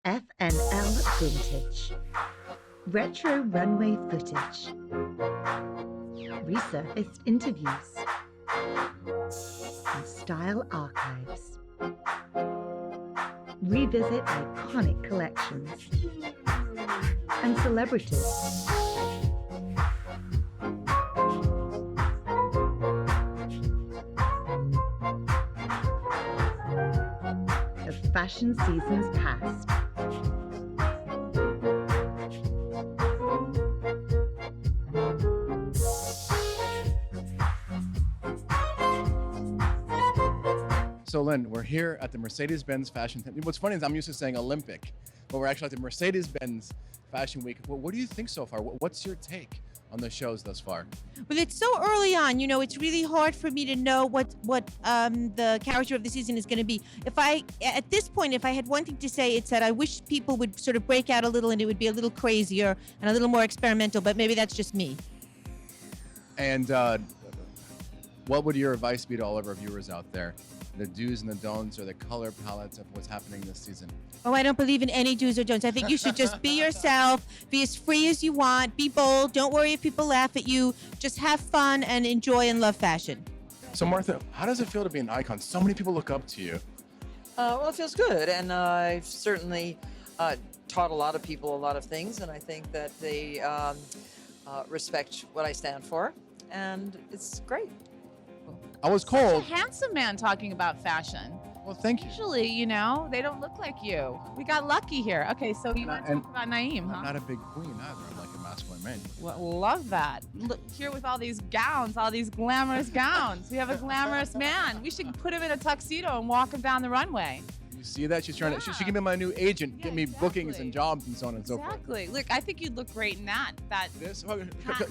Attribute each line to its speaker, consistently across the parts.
Speaker 1: FNL Vintage. Retro runway footage. Resurfaced interviews. And style archives. Revisit iconic collections. And celebrities. Of fashion seasons past.
Speaker 2: So Lynn, we're here at the Mercedes-Benz Fashion. What's funny is I'm used to saying Olympic, but we're actually at the Mercedes-Benz Fashion Week. Well, what do you think so far? What's your take on the shows thus far?
Speaker 3: Well, it's so early on. You know, it's really hard for me to know what the character of the season is going to be. At this point, if I had one thing to say, it's that I wish people would sort of break out a little and it would be a little crazier and a little more experimental. But maybe that's just me.
Speaker 2: And what would your advice be to all of our viewers out there? The do's and the don'ts, or the color palettes of what's happening this season?
Speaker 3: Oh, I don't believe in any do's or don'ts. I think you should just be yourself, be as free as you want, be bold. Don't worry if people laugh at you. Just have fun and enjoy and love fashion.
Speaker 2: So Martha, how does it feel to be an icon? So many people look up to you.
Speaker 4: Well, it feels good, and I've certainly taught a lot of people a lot of things, and I think that they respect what I stand for, and it's great.
Speaker 2: I was cold.
Speaker 5: Such a handsome man talking about fashion.
Speaker 2: Well, thank you.
Speaker 5: Usually, you know, they don't look like you. We got lucky here. Okay, so you want to
Speaker 2: And
Speaker 5: talk about Naeem,
Speaker 2: I'm
Speaker 5: huh?
Speaker 2: not a big queen either. I'm like a masculine man.
Speaker 5: Well, love that. Look, here with all these gowns, all these glamorous gowns. We have a glamorous man. We should put him in a tuxedo and walk him down the runway.
Speaker 2: You see that? She's trying to. She
Speaker 5: Yeah.
Speaker 2: can be my new agent,
Speaker 5: Yeah,
Speaker 2: get me bookings
Speaker 5: exactly.
Speaker 2: and jobs and so on and so forth.
Speaker 5: Exactly. Look, I think you'd look great in that.
Speaker 2: This,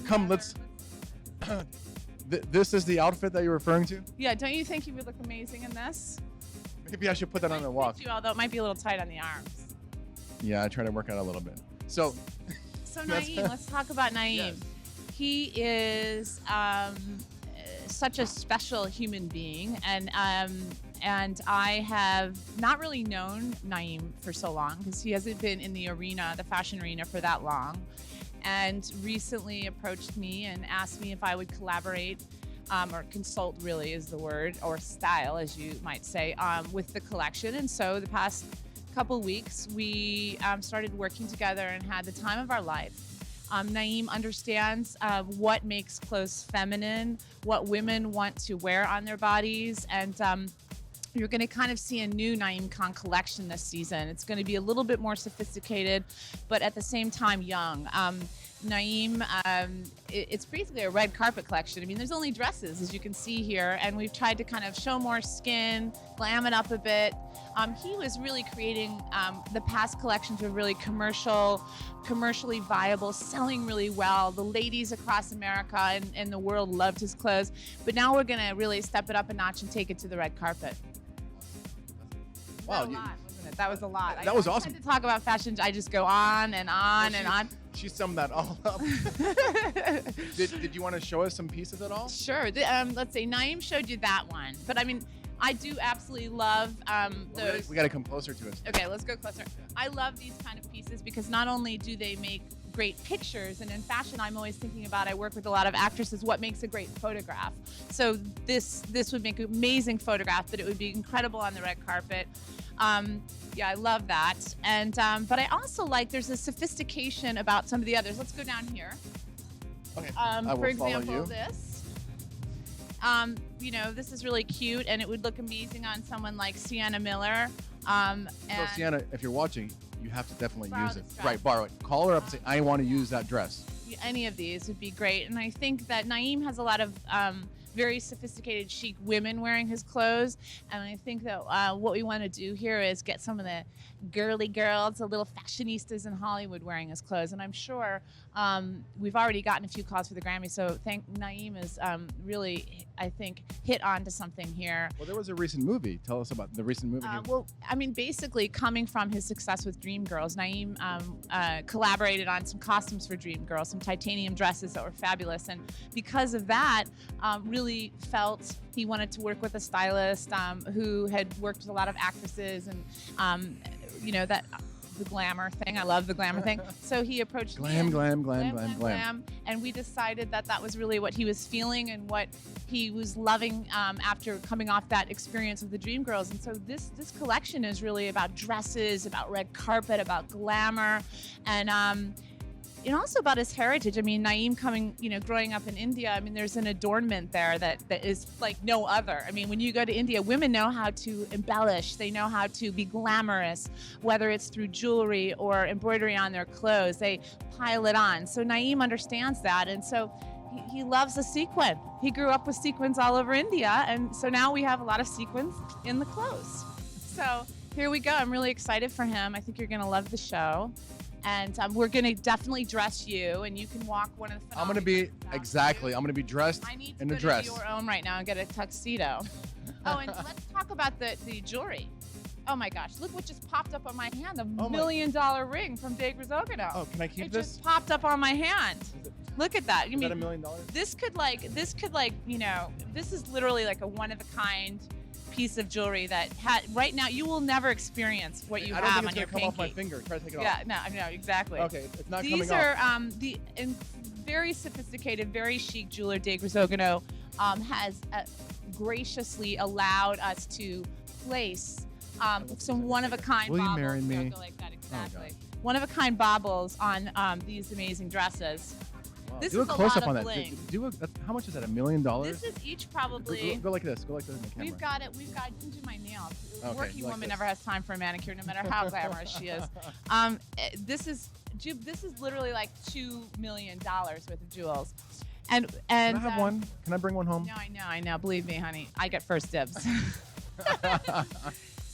Speaker 2: come, let's. This is the outfit that you're referring to?
Speaker 5: Yeah, don't you think you would look amazing in this?
Speaker 2: Maybe I should put that on
Speaker 5: Might
Speaker 2: the walk.
Speaker 5: fit you, although it might be a little tight on the arms.
Speaker 2: Yeah, I try to work out a little bit. So,
Speaker 5: So
Speaker 2: Yes.
Speaker 5: Naeem, let's talk about Naeem.
Speaker 2: Yes.
Speaker 5: He is such a special human being, and I have not really known Naeem for so long because he hasn't been in the arena, the fashion arena, for that long. And recently approached me and asked me if I would collaborate, or consult really is the word, or style, as you might say, with the collection. And so the past couple weeks, we started working together and had the time of our life. Naeem understands what makes clothes feminine, what women want to wear on their bodies, and you're going to kind of see a new Naeem Khan collection this season. It's going to be a little bit more sophisticated, but at the same time young. Naeem, it's basically a red carpet collection. I mean, there's only dresses, as you can see here, and we've tried to kind of show more skin, glam it up a bit. He was really creating, the past collections were really commercially viable, selling really well. The ladies across America and the world loved his clothes, but now we're going to really step it up a notch and take it to the red carpet.
Speaker 2: wow.
Speaker 5: That was a lot, wasn't it? That was a lot.
Speaker 2: That was
Speaker 5: I
Speaker 2: awesome.
Speaker 5: tend to talk about fashion, I just go on and on and on.
Speaker 2: She summed that all up. Did you want to show us some pieces at all?
Speaker 5: Sure. Let's say Naeem showed you that one, but I mean, I do absolutely love those.
Speaker 2: We got to come closer to us.
Speaker 5: Okay, let's go closer. I love these kind of pieces because not only do they make great pictures, and in fashion, I'm always thinking about, I work with a lot of actresses, what makes a great photograph. So this would make an amazing photograph, but it would be incredible on the red carpet. Yeah, I love that. And but I also like there's a sophistication about some of the others. Let's go down here.
Speaker 2: Okay. I will
Speaker 5: For
Speaker 2: follow
Speaker 5: example,
Speaker 2: you.
Speaker 5: this. You know, this is really cute, and it would look amazing on someone like Sienna Miller.
Speaker 2: So
Speaker 5: And
Speaker 2: Sienna, if you're watching, you have to definitely
Speaker 5: Borrow
Speaker 2: use it.
Speaker 5: this dress.
Speaker 2: Right, borrow it. Call her up and say, I want to use that dress.
Speaker 5: any of these would be great. And I think that Naeem has a lot of very sophisticated, chic women wearing his clothes. And I think that what we want to do here is get some of the girly girls, the little fashionistas in Hollywood wearing his clothes. And I'm sure we've already gotten a few calls for the Grammy. So Naeem is really, I think, hit on to something here.
Speaker 2: Well, there was a recent movie. Tell us about the recent movie.
Speaker 5: Well, I mean, basically, coming from his success with Dreamgirls, Naeem collaborated on some costumes for Dreamgirls, some titanium dresses that were fabulous. And because of that, really felt he wanted to work with a stylist who had worked with a lot of actresses, and you know, that the glamour thing. I love the glamour thing. So he approached me
Speaker 2: Glam,
Speaker 5: and-
Speaker 2: glam.
Speaker 5: and we decided that that was really what he was feeling and what he was loving after coming off that experience of the Dreamgirls. And so this collection is really about dresses, about red carpet, about glamour, and also about his heritage. I mean, Naeem growing up in India, I mean, there's an adornment there that is like no other. I mean, when you go to India, women know how to embellish. They know how to be glamorous, whether it's through jewelry or embroidery on their clothes. They pile it on. So Naeem understands that. And so he loves a sequin. He grew up with sequins all over India. And so now we have a lot of sequins in the clothes. So here we go. I'm really excited for him. I think you're going to love the show. And we're going to definitely dress you, and you can walk one of the.
Speaker 2: I'm going to be dressed
Speaker 5: I need to
Speaker 2: in
Speaker 5: go
Speaker 2: a dress.
Speaker 5: to your own right now and get a tuxedo. Oh, and let's talk about the jewelry. Oh my gosh, look what just popped up on my hand, the $1 million ring from De Grisogano.
Speaker 2: Oh, can I keep
Speaker 5: it
Speaker 2: this?
Speaker 5: Just popped up on my hand. Look at that.
Speaker 2: Is that $1 million?
Speaker 5: This could this is literally like a one of a kind piece of jewelry that right now you will never experience what you
Speaker 2: I don't
Speaker 5: have
Speaker 2: think
Speaker 5: on
Speaker 2: it's
Speaker 5: your
Speaker 2: gonna come
Speaker 5: pinky.
Speaker 2: off my finger. Try to take it off.
Speaker 5: Yeah, no, exactly.
Speaker 2: Okay, it's not
Speaker 5: These
Speaker 2: coming
Speaker 5: are
Speaker 2: off.
Speaker 5: very sophisticated, very chic jeweler De Grisogano has graciously allowed us to place some one-of-a-kind
Speaker 2: Will you
Speaker 5: baubles.
Speaker 2: marry me?
Speaker 5: Go like that,
Speaker 2: God.
Speaker 5: exactly. One-of-a-kind baubles on these amazing dresses.
Speaker 2: Wow.
Speaker 5: This
Speaker 2: Do a
Speaker 5: is a
Speaker 2: close
Speaker 5: lot
Speaker 2: up on
Speaker 5: of
Speaker 2: that.
Speaker 5: bling.
Speaker 2: How much is that? $1 million?
Speaker 5: This is each probably.
Speaker 2: Go like this. Go like this in the camera.
Speaker 5: We've got it. You can do my nails. A
Speaker 2: Okay,
Speaker 5: working
Speaker 2: like
Speaker 5: woman
Speaker 2: this.
Speaker 5: never has time for a manicure, no matter how glamorous she is. This is literally like $2 million worth of jewels. And
Speaker 2: Can I have one? Can I bring one home?
Speaker 5: No, I know. Believe me, honey, I get first dibs.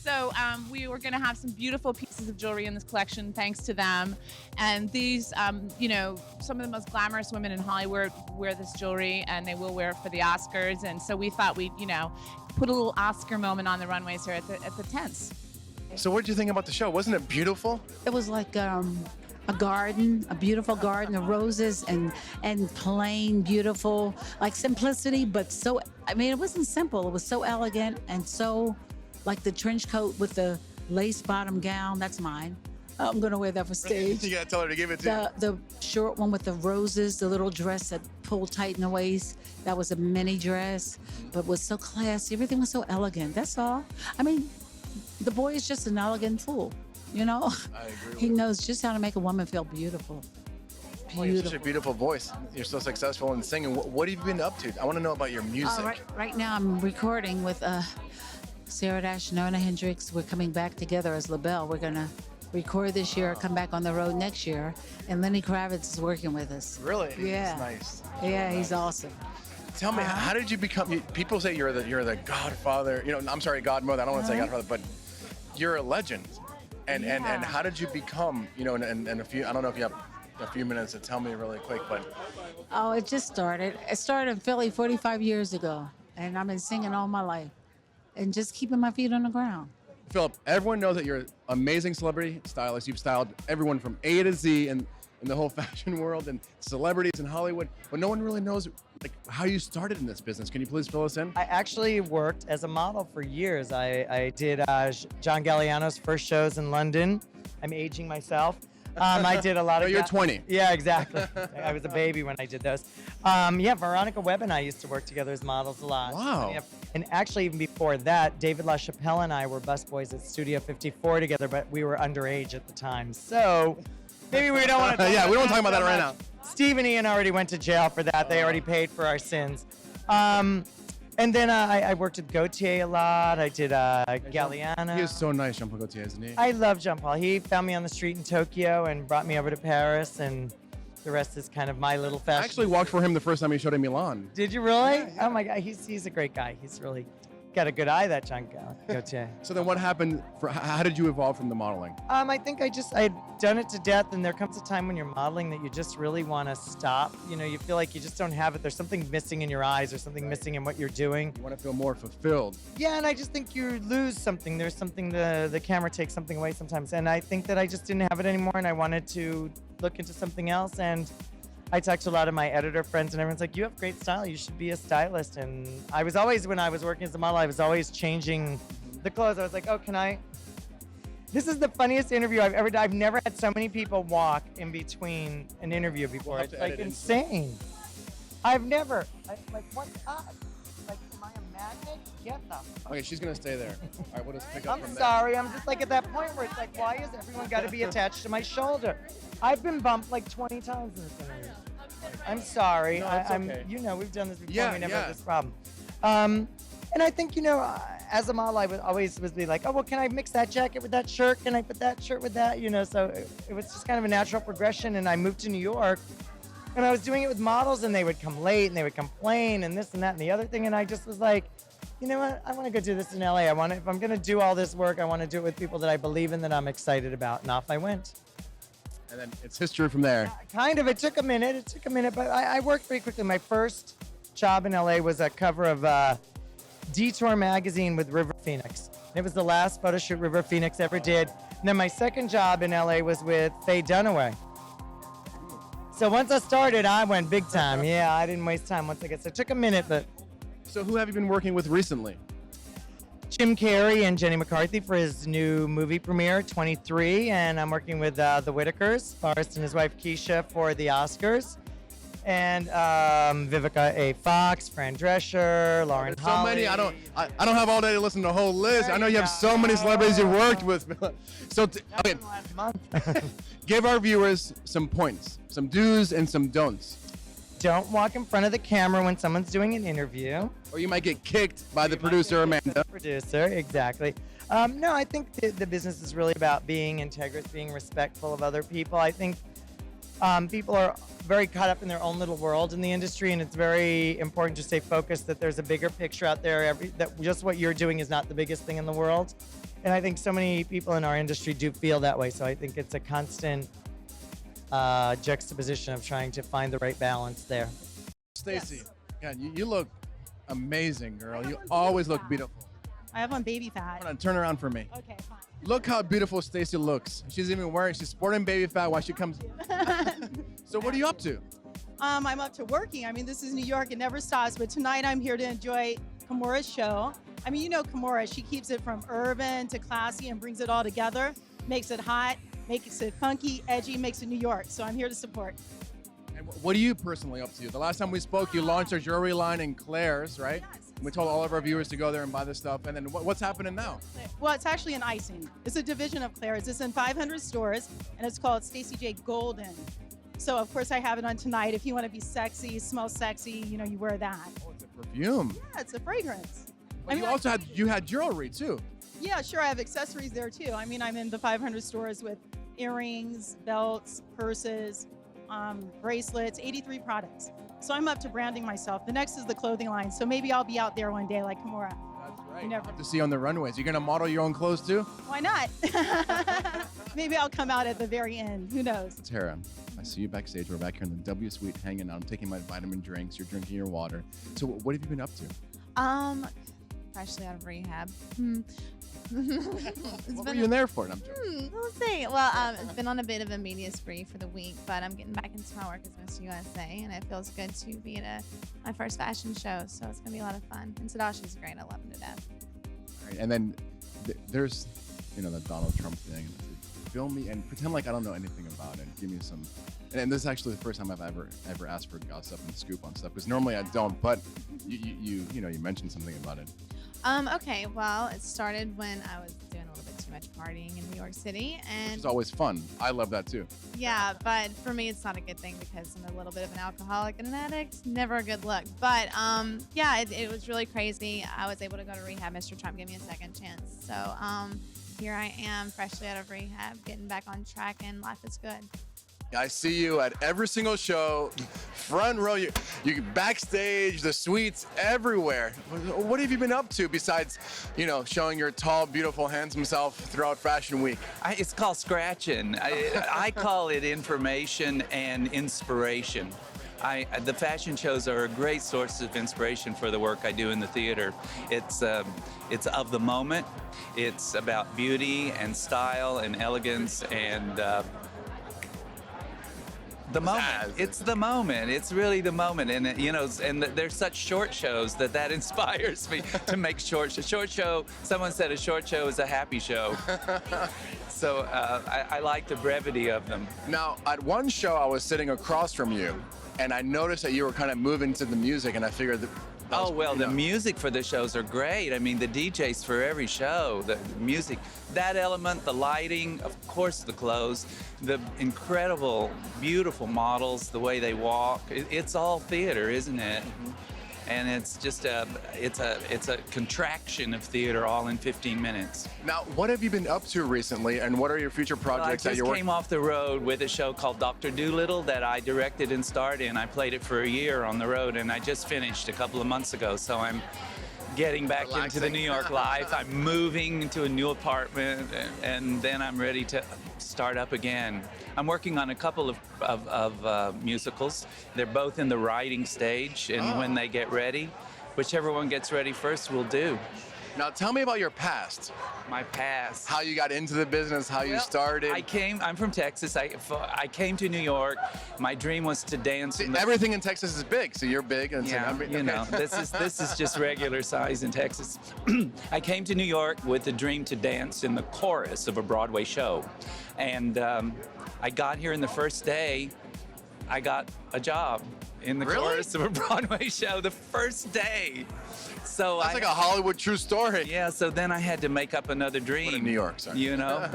Speaker 5: So we were going to have some beautiful pieces of jewelry in this collection, thanks to them. And these, some of the most glamorous women in Hollywood wear this jewelry, and they will wear it for the Oscars. And so we thought we'd, put a little Oscar moment on the runways here at the tents.
Speaker 2: So what did you think about the show? Wasn't it beautiful?
Speaker 6: It was like a garden, a beautiful garden of roses and plain, beautiful, like simplicity, but it wasn't simple. It was so elegant and so like the trench coat with the lace bottom gown. That's mine. I'm going to wear that for stage.
Speaker 2: You got to tell her to give it to you.
Speaker 6: The short one with the roses, the little dress that pulled tight in the waist. That was a mini dress, but was so classy. Everything was so elegant. That's all. I mean, the boy is just an elegant fool,
Speaker 2: I agree.
Speaker 6: He knows just how to make a woman feel beautiful.
Speaker 2: Well, you have such a beautiful voice. You're so successful in singing. What have you been up to? I want to know about your music.
Speaker 6: Right now I'm recording with Sarah Dash, Nona Hendricks. We're coming back together as LaBelle. We're going to record this year, come back on the road next year. And Lenny Kravitz is working with us.
Speaker 2: Really?
Speaker 6: Yeah.
Speaker 2: That's nice.
Speaker 6: Yeah, he's awesome.
Speaker 2: Tell me, how did you become? People say you're the godfather. I'm sorry, godmother. I don't want to say godfather, but you're a legend. And how did you become? In a few. I don't know if you have a few minutes to tell me really quick, but.
Speaker 6: Oh, it just started. It started in Philly 45 years ago, and I've been singing all my life, and just keeping my feet on the ground.
Speaker 2: Philip, everyone knows that you're an amazing celebrity stylist. You've styled everyone from A to Z in the whole fashion world and celebrities in Hollywood, but no one really knows how you started in this business. Can you please fill us in?
Speaker 7: I actually worked as a model for years. I did John Galliano's first shows in London. I'm aging myself. I did a lot of.
Speaker 2: You're 20.
Speaker 7: Yeah, exactly. I was a baby when I did those. Veronica Webb and I used to work together as models a lot.
Speaker 2: Wow.
Speaker 7: Yep. And actually, even before that, David LaChapelle and I were busboys at Studio 54 together, but we were underage at the time. So maybe we don't want to.
Speaker 2: Yeah, we don't talk about that right now.
Speaker 7: Steve and Ian already went to jail for that. They already paid for our sins. And then I worked with Gaultier a lot. I did Galliano.
Speaker 2: He is so nice, Jean-Paul Gaultier, isn't he?
Speaker 7: I love Jean-Paul. He found me on the street in Tokyo and brought me over to Paris, and the rest is kind of my little fashion.
Speaker 2: I actually walked for him the first time he showed in Milan.
Speaker 7: Did you really? Yeah. Oh my God, he's a great guy. He's really got a good eye, that Jean Gaultier.
Speaker 2: So then what happened? How did you evolve from the modeling?
Speaker 7: I think I'd done it to death, and there comes a time when you're modeling that you just really want to stop. You feel like you just don't have it. There's something missing in your eyes or something missing in what you're doing.
Speaker 2: You want to feel more fulfilled.
Speaker 7: Yeah, and I just think you lose something. There's something, the camera takes something away sometimes. And I think that I just didn't have it anymore, and I wanted to look into something else. And I talked to a lot of my editor friends, and everyone's like, you have great style. You should be a stylist. And I was always, when I was working as a model, I was always changing the clothes. I was like, oh, can I This is the funniest interview I've ever done. I've never had so many people walk in between an interview before.
Speaker 2: We'll
Speaker 7: It's like insane. I've never, like, what's up? Like, am I a magnet? Get the fuck.
Speaker 2: Okay, she's gonna stay there. All right, we'll just pick up
Speaker 7: I'm
Speaker 2: from
Speaker 7: sorry. I'm just like at that point where it's like, why has everyone got to be attached to my shoulder? I've been bumped like 20 times in this interview. I'm sorry.
Speaker 2: No, it's
Speaker 7: I'm,
Speaker 2: okay.
Speaker 7: you know, we've done this before.
Speaker 2: Yeah,
Speaker 7: We never
Speaker 2: yeah.
Speaker 7: had this problem. And I think, you know, as a model, I would always be like, oh, well, can I mix that jacket with that shirt? Can I put that shirt with that? You know, so it was just kind of a natural progression. And I moved to New York, and I was doing it with models, and they would come late, and they would complain, and this and that and the other thing. And I just was like, you know what? I want to go do this in LA. If I'm going to do all this work, I want to do it with people that I believe in, that I'm excited about. And off I went.
Speaker 2: And then it's history from there.
Speaker 7: Kind of. It took a minute, but I worked pretty quickly. My first job in LA was a cover of Detour magazine with River Phoenix. It was the last photo shoot River Phoenix ever did. And then my second job in LA was with Faye Dunaway. So once I started, I went big time. Yeah, I didn't waste time once I got. So it took a minute, but.
Speaker 2: So who have you been working with recently?
Speaker 7: Jim Carrey and Jenny McCarthy for his new movie premiere, 23, and I'm working with the Whitakers, Forrest and his wife Keisha for the Oscars, and Vivica A. Fox, Fran Drescher, Lauren
Speaker 2: So
Speaker 7: Holly.
Speaker 2: many. I don't have all day to listen to the whole list.
Speaker 7: There
Speaker 2: I know
Speaker 7: you
Speaker 2: you have
Speaker 7: go.
Speaker 2: so many celebrities you worked with. So okay,
Speaker 7: Last month.
Speaker 2: give our viewers some points, some do's and some don'ts.
Speaker 7: Don't walk in front of the camera when someone's doing an interview.
Speaker 2: Or you might get kicked by the producer Amanda.
Speaker 7: Producer, exactly. No, I think the business is really about being integrous, being respectful of other people. I think people are very caught up in their own little world in the industry, and it's very important to stay focused that there's a bigger picture out there, that just what you're doing is not the biggest thing in the world. And I think so many people in our industry do feel that way, so I think it's a constant juxtaposition of trying to find the right balance there.
Speaker 2: Stacey, God, you look amazing, girl. You always look beautiful.
Speaker 8: I have on baby fat.
Speaker 2: Hold on, turn around for me.
Speaker 8: Okay, fine.
Speaker 2: Look how beautiful Stacey looks. She's sporting baby fat while she comes. So what are you up to?
Speaker 8: I'm up to working. I mean, this is New York. It never stops. But tonight I'm here to enjoy Kimura's show. I mean, you know Kimura. She keeps it from urban to classy and brings it all together. Makes it hot, makes it funky, edgy, makes it New York. So I'm here to support.
Speaker 2: And what are you personally up to? The last time we spoke, you launched our jewelry line in Claire's, right?
Speaker 8: Yes.
Speaker 2: We told all of our viewers to go there and buy this stuff. And then what's happening now?
Speaker 8: Well, it's actually an icing. It's a division of Claire's. It's in 500 stores, and it's called Stacey J Golden. So, of course, I have it on tonight. If you want to be sexy, smell sexy, you know, you wear that.
Speaker 2: Oh, it's a perfume.
Speaker 8: Yeah, it's a fragrance.
Speaker 2: But you had jewelry too.
Speaker 8: Yeah, sure. I have accessories there too. I mean, I'm in the 500 stores with earrings, belts, purses, bracelets, 83 products. So I'm up to branding myself. The next is the clothing line. So maybe I'll be out there one day like Kimura.
Speaker 2: That's right.
Speaker 8: You never
Speaker 2: Have to see you on the runways. You're gonna model your own clothes too?
Speaker 8: Why not? Maybe I'll come out at the very end. Who knows?
Speaker 2: Tara, I see you backstage. We're back here in the W Suite hanging out. I'm taking my vitamin drinks. You're drinking your water. So what have you been up to?
Speaker 9: Freshly out of rehab.
Speaker 2: What were you in there for? I'm joking.
Speaker 9: Let's see. Well, it's been on a bit of a media spree for the week, but I'm getting back into my work as Miss USA, and it feels good to be at my first fashion show. So it's gonna be a lot of fun. And Tadashi's great. I love him to death.
Speaker 2: All right, and then there's, the Donald Trump thing. Film me and pretend like I don't know anything about it. Give me some. And this is actually the first time I've ever asked for gossip and scoop on stuff, because normally I don't. But you mentioned something about it.
Speaker 9: Okay, well, it started when I was doing a little bit too much partying in New York City, and
Speaker 2: It's always fun. I love that too.
Speaker 9: yeah, but for me, it's not a good thing because I'm a little bit of an alcoholic and an addict. Never a good look. But yeah, it was really crazy. I was able to go to rehab. Mr. Trump gave me a second chance. So here I am, freshly out of rehab, getting back on track, and life is good.
Speaker 2: I see you at every single show, front row. You backstage, the suites, everywhere. What have you been up to besides, showing your tall, beautiful, handsome self throughout Fashion Week?
Speaker 10: It's called scratching. I call it information and inspiration. The fashion shows are a great source of inspiration for the work I do in the theater. It's of the moment. It's about beauty and style and elegance and the moment. It's the moment. It's really the moment, and and there's such short shows that inspires me to make short show. Someone said a short show is a happy show. So I like the brevity of them.
Speaker 2: Now, at one show, I was sitting across from you, and I noticed that you were kind of moving to the music, and I figured that.
Speaker 10: Oh, well, the music for the shows are great. I mean, the DJs for every show, the music, that element, the lighting, of course, the clothes, the incredible, beautiful models, the way they walk. It's all theater, isn't it? And it's just it's a contraction of theater all in 15 minutes.
Speaker 2: Now, what have you been up to recently, and what are your future projects that you're
Speaker 10: I just
Speaker 2: working?
Speaker 10: came off the road with a show called Dr. Dolittle that I directed and starred in. I played it for a year on the road, and I just finished a couple of months ago. So I'm getting back into the New York life. I'm moving into a new apartment, and then I'm ready to start up again. I'm working on a couple of musicals. They're both in the writing stage, and when they get ready, whichever one gets ready first will do.
Speaker 2: Now, tell me about your past.
Speaker 10: My past.
Speaker 2: How you got into the business, how you started.
Speaker 10: I'm from Texas. I came to New York. My dream was to dance.
Speaker 2: See, everything in Texas is big, so you're big. And
Speaker 10: Yeah,
Speaker 2: so,
Speaker 10: you know, this is just regular size in Texas. I came to New York with the dream to dance in the chorus of a Broadway show. And I got here, and the first day, I got a job in the chorus of a Broadway show the first day. So
Speaker 2: that's like a Hollywood true story.
Speaker 10: Yeah, so then I had to make up another dream.
Speaker 2: In New York, sorry.
Speaker 10: You know?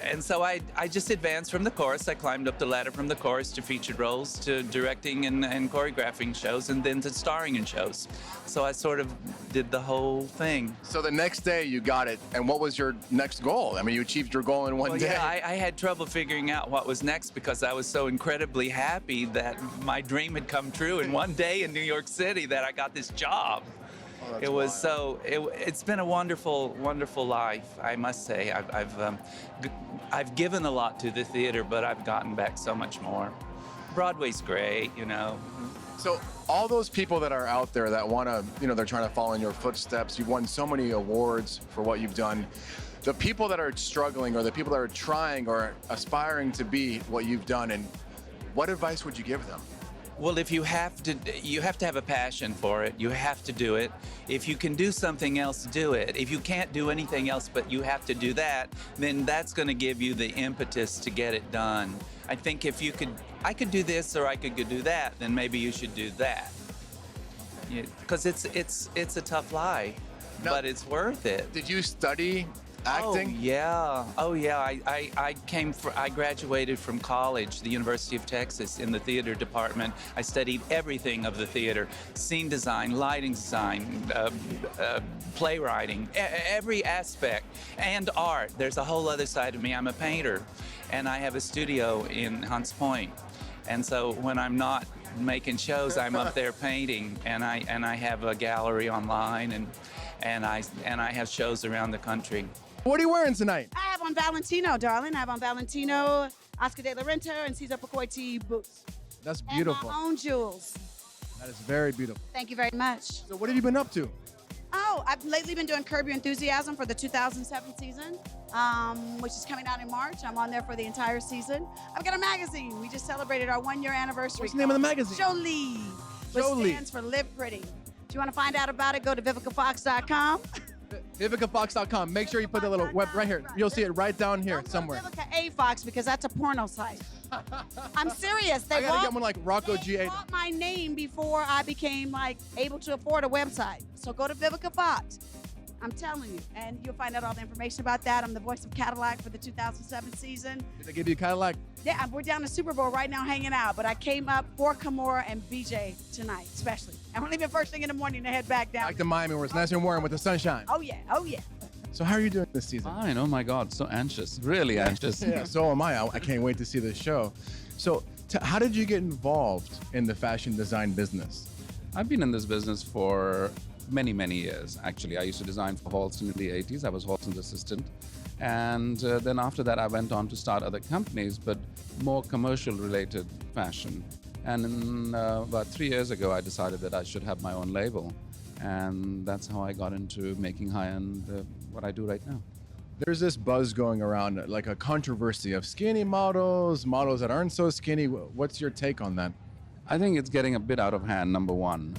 Speaker 10: And so I just advanced from the chorus. I climbed up the ladder from the chorus to featured roles, to directing and choreographing shows, and then to starring in shows. So I sort of did the whole thing.
Speaker 2: So the next day you got it, and what was your next goal? I mean, you achieved your goal in one day.
Speaker 10: Yeah, I had trouble figuring out what was next because I was so incredibly happy that my dream had come true in one day in New York City, that I got this job. It was it's been a wonderful, wonderful life, I must say. I've given a lot to the theater, but I've gotten back so much more. Broadway's great, you know.
Speaker 2: So all those people that are out there that want to, you know, they're trying to follow in your footsteps. You've won so many awards for what you've done. The people that are struggling, or the people that are trying or aspiring to be what you've done, and what advice would you give them?
Speaker 10: Well, if you have to have a passion for it. You have to do it. If you can do something else, do it. If you can't do anything else, but you have to do that, then that's going to give you the impetus to get it done. I think if you could, I could do this or I could do that, then maybe you should do that. Because it's a tough life, but it's worth it.
Speaker 2: Did you study acting?
Speaker 10: Oh yeah. I graduated from college, the University of Texas, in the theater department. I studied everything of the theater: scene design, lighting design, playwriting, every aspect, and art. There's a whole other side of me. I'm a painter, and I have a studio in Hunts Point. And so when I'm not making shows, I'm up there painting, and I have a gallery online, and I have shows around the country.
Speaker 2: What are you wearing tonight?
Speaker 11: I have on Valentino, darling. I have on Valentino, Oscar de la Renta, and Cesar Pocoiti boots.
Speaker 2: That's beautiful.
Speaker 11: And my own jewels.
Speaker 2: That is very beautiful.
Speaker 11: Thank you very much.
Speaker 2: So what have you been up to?
Speaker 11: Oh, I've lately been doing Curb Your Enthusiasm for the 2007 season, which is coming out in March. I'm on there for the entire season. I've got a magazine. We just celebrated our 1-year anniversary.
Speaker 2: What's the name of the magazine?
Speaker 11: Jolie, which stands for Live Pretty. Do you want to find out about it? Go to vivicafox.com.
Speaker 2: VivicaFox.com. Make sure you put the little web right here. You'll see it right down here somewhere.
Speaker 11: Vivica A Fox, because that's a porno site. I'm serious.
Speaker 2: I gotta get one like Rocco G8.
Speaker 11: They bought my name before I became able to afford a website. So go to Vivica Fox. I'm telling you, and you'll find out all the information about that. I'm the voice of Cadillac for the 2007 season.
Speaker 2: Did they give you a Cadillac?
Speaker 11: Yeah, we're down to Super Bowl right now hanging out, but I came up for Kimora and BJ tonight, especially. And we're leaving first thing in the morning to head back down.
Speaker 2: Back to Miami, where it's nice and warm with the sunshine.
Speaker 11: Oh yeah, oh yeah.
Speaker 2: So how are you doing this season?
Speaker 12: Fine. Oh my God, so anxious. Really anxious.
Speaker 2: Yeah, so am I. I can't wait to see the show. So how did you get involved in the fashion design business?
Speaker 12: I've been in this business for many, many years. Actually, I used to design for Halston in the 80s. I was Halston's assistant. And then after that, I went on to start other companies, but more commercial related fashion. And about 3 years ago, I decided that I should have my own label. And that's how I got into making high-end what I do right now.
Speaker 2: There's this buzz going around, like a controversy of skinny models, models that aren't so skinny. What's your take on that?
Speaker 12: I think it's getting a bit out of hand, number one.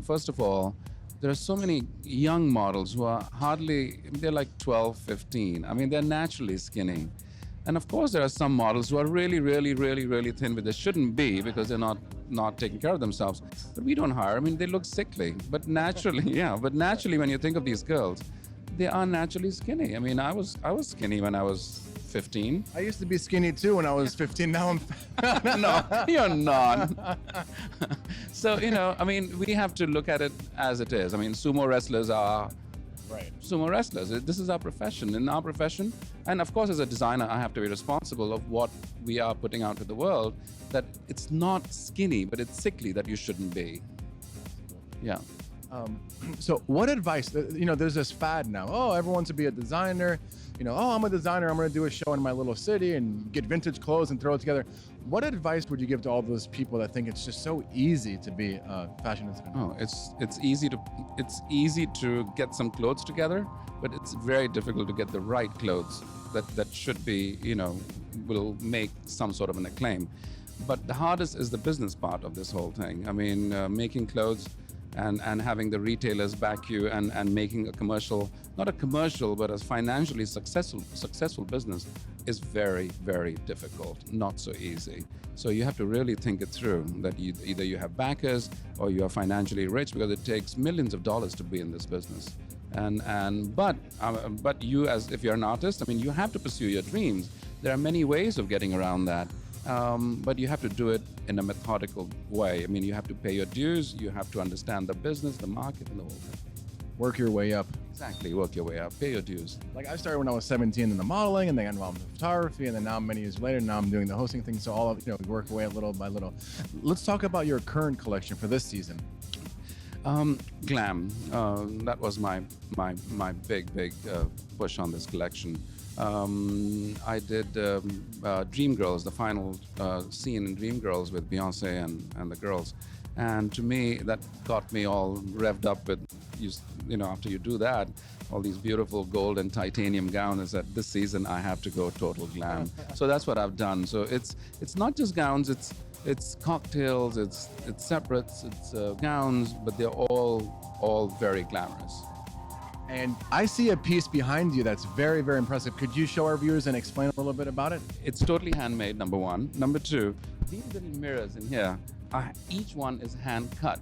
Speaker 12: First of all, there are so many young models who are they're like 12, 15. I mean, they're naturally skinny. And of course, there are some models who are really, really, really, really thin, but they shouldn't be because they're not taking care of themselves. But we don't hire. I mean, they look sickly. But naturally, yeah. But naturally, when you think of these girls, they are naturally skinny. I mean, I was skinny when I was 15.
Speaker 2: I used to be skinny too when I was 15. Now I'm.
Speaker 12: No, you're not. So, I mean, we have to look at it as it is. I mean, sumo wrestlers are sumo wrestlers. This is our profession. In our profession, and of course, as a designer, I have to be responsible of what we are putting out to the world, that it's not skinny, but it's sickly that you shouldn't be. Yeah.
Speaker 2: So what advice, there's this fad now. Oh, everyone wants to be a designer. I'm a designer. I'm going to do a show in my little city and get vintage clothes and throw it together. What advice would you give to all those people that think it's just so easy to be a fashion designer?
Speaker 12: Oh, it's easy to get some clothes together, but it's very difficult to get the right clothes that should be, will make some sort of an acclaim. But the hardest is the business part of this whole thing. I mean, making clothes and having the retailers back you and making a commercial, not a commercial, but a financially successful business is very, very difficult, not so easy. So you have to really think it through, that either you have backers or you are financially rich, because it takes millions of dollars to be in this business. But you, as if you're an artist, I mean, you have to pursue your dreams. There are many ways of getting around that. But you have to do it in a methodical way. I mean, you have to pay your dues, you have to understand the business, the market, and the whole thing.
Speaker 2: Work your way up.
Speaker 12: Exactly, work your way up, pay your dues.
Speaker 2: Like I started when I was 17 in the modeling, and then got involved in photography, and then now many years later, now I'm doing the hosting thing. So all of we work away little by little. Let's talk about your current collection for this season.
Speaker 12: Glam. That was my big push on this collection. I did Dreamgirls, the final scene in Dreamgirls with Beyonce and the girls. And to me, that got me all revved up with, after you do that, all these beautiful gold and titanium gowns, that this season I have to go total glam. So that's what I've done. So it's not just gowns, it's cocktails, it's separates, it's gowns, but they're all very glamorous.
Speaker 2: And I see a piece behind you that's very, very impressive. Could you show our viewers and explain a little bit about it?
Speaker 12: It's totally handmade, number one. Number two, these little mirrors in here, each one is hand cut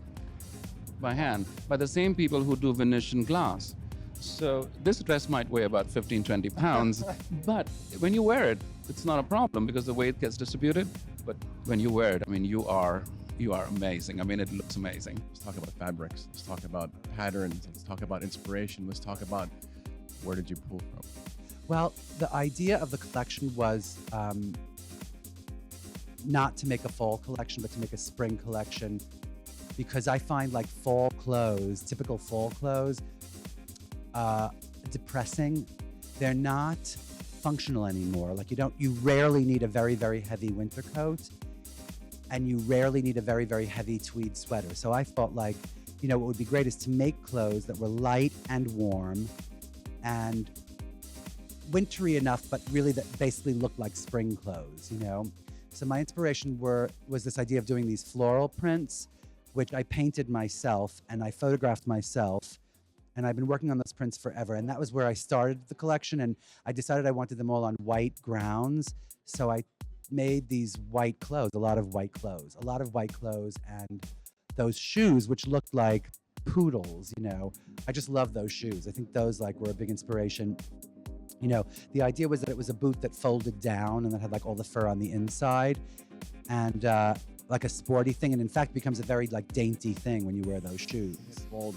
Speaker 12: by hand by the same people who do Venetian glass. So this dress might weigh about 15, 20 pounds, but when you wear it, it's not a problem because the weight gets distributed. But when you wear it, I mean, you are amazing. I mean, it looks amazing.
Speaker 2: Let's talk about fabrics. Let's talk about patterns. Let's talk about inspiration. Let's talk about where did you pull from?
Speaker 13: Well, the idea of the collection was not to make a fall collection, but to make a spring collection, because I find like fall clothes, typical fall clothes, depressing. They're not functional anymore. Like you rarely need a very, very heavy winter coat, and you rarely need a very, very heavy tweed sweater. So I thought like, what would be great is to make clothes that were light and warm and wintry enough, but really that basically looked like spring clothes, So my inspiration was this idea of doing these floral prints, which I painted myself and I photographed myself. And I've been working on those prints forever. And that was where I started the collection. And I decided I wanted them all on white grounds. So I made these white clothes, a lot of white clothes, and those shoes, which looked like poodles, I just love those shoes. I think those were a big inspiration. The idea was that it was a boot that folded down and that had all the fur on the inside and like a sporty thing. And in fact, becomes a very dainty thing when you wear those shoes.
Speaker 2: Bold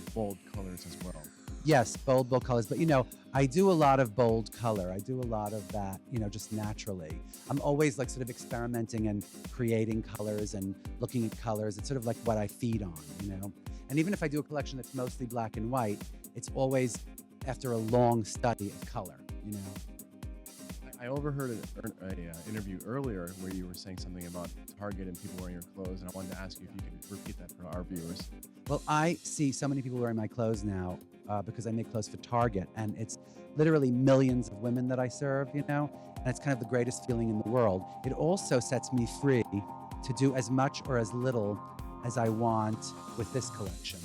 Speaker 2: colors as well.
Speaker 13: Yes, bold colors. But, I do a lot of bold color. I do a lot of that, just naturally. I'm always sort of experimenting and creating colors and looking at colors. It's sort of like what I feed on, And even if I do a collection that's mostly black and white, it's always after a long study of color,
Speaker 2: I overheard an interview earlier where you were saying something about Target and people wearing your clothes, and I wanted to ask you if you could repeat that for our viewers.
Speaker 13: Well, I see so many people wearing my clothes now because I make clothes for Target, and it's literally millions of women that I serve, and it's kind of the greatest feeling in the world. It also sets me free to do as much or as little as I want with this collection,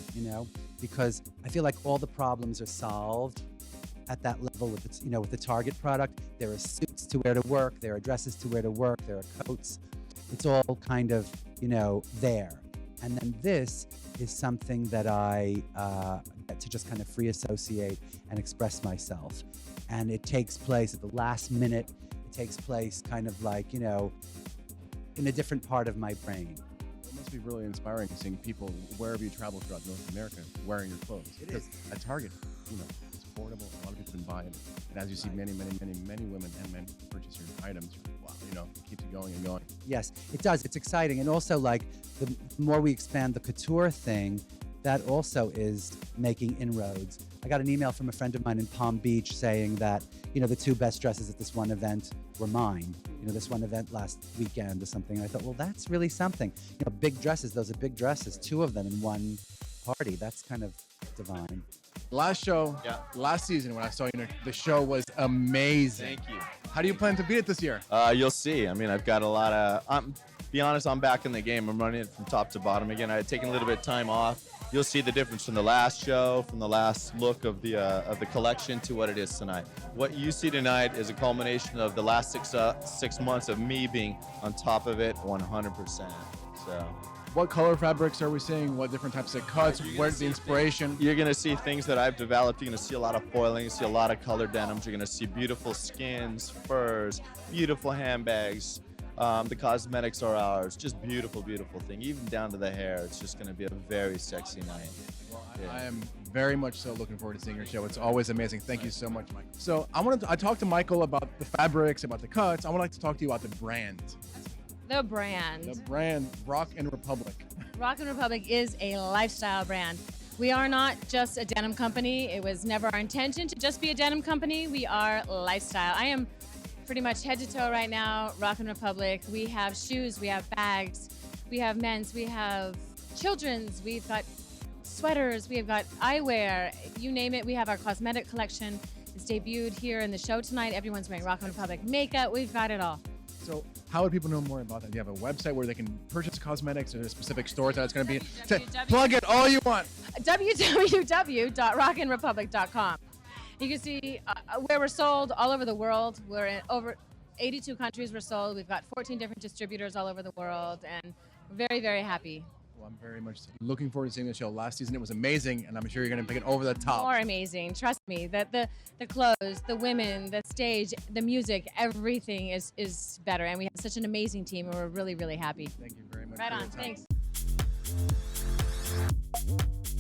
Speaker 13: because I feel like all the problems are solved at that level with with the Target product. There are suits to wear to work, there are dresses to wear to work, there are coats. It's all kind of, there. And then this is something that I get to just kind of free associate and express myself. And it takes place at the last minute. It takes place kind of like, in a different part of my brain.
Speaker 2: It must be really inspiring seeing people wherever you travel throughout North America wearing your clothes.
Speaker 13: It
Speaker 2: Because
Speaker 13: is.
Speaker 2: at Target, it's affordable. A lot of people can buy it. And as you see many, many, many, many women and men purchase your items, wow, it keeps you going and going.
Speaker 13: Yes, it does. It's exciting. And also, like, the more we expand the couture thing, that also is making inroads. I got an email from a friend of mine in Palm Beach saying that, the two best dresses at this one event were mine. This one event last weekend or something. And I thought, well, that's really something. Big dresses, those are big dresses, two of them in one party. That's kind of divine.
Speaker 2: Last show, last season when I saw you, the show was amazing.
Speaker 14: Thank you.
Speaker 2: How do you plan to beat it this year?
Speaker 14: You'll see. I mean, I've got a lot of. Be honest, I'm back in the game. I'm running it from top to bottom again. I had taken a little bit of time off. You'll see the difference from the last show, from the last look of the collection to what it is tonight. What you see tonight is a culmination of the last 6 months of me being on top of it 100%. So.
Speaker 2: What color fabrics are we seeing? What different types of cuts? Where's the inspiration?
Speaker 14: You're going to see things that I've developed. You're going to see a lot of foiling. You see a lot of colored denims. You're going to see beautiful skins, furs, beautiful handbags. The cosmetics are ours. Just beautiful, beautiful thing. Even down to the hair. It's just going to be a very sexy night.
Speaker 2: Well, I am very much so looking forward to seeing your show. It's always amazing. Thank you so much, Michael. So I talked to Michael about the fabrics, about the cuts. I would like to talk to you about the brand.
Speaker 15: The brand.
Speaker 2: The brand, Rock and Republic.
Speaker 15: Rock and Republic is a lifestyle brand. We are not just a denim company. It was never our intention to just be a denim company. We are lifestyle. I am pretty much head to toe right now, Rock and Republic. We have shoes, we have bags, we have men's, we have children's, we've got sweaters, we've got eyewear, you name it. We have our cosmetic collection. It's debuted here in the show tonight. Everyone's wearing Rock and Republic makeup. We've got it all.
Speaker 2: So how would people know more about that? Do you have a website where they can purchase cosmetics or specific stores that it's going to be? Plug it all you want.
Speaker 15: www.rockandrepublic.com. You can see where we're sold all over the world. We're in over 82 countries we're sold. We've got 14 different distributors all over the world, and we're very, very happy.
Speaker 2: Well, I'm very much looking forward to seeing the show. Last season it was amazing, and I'm sure you're going to pick it over the top.
Speaker 15: More amazing. Trust me. That the clothes, the women, the stage, the music, everything is better, and we have such an amazing team, and we're really, really happy.
Speaker 2: Thank you very much.
Speaker 15: Right
Speaker 2: for
Speaker 15: on.
Speaker 2: your time.
Speaker 15: Thanks.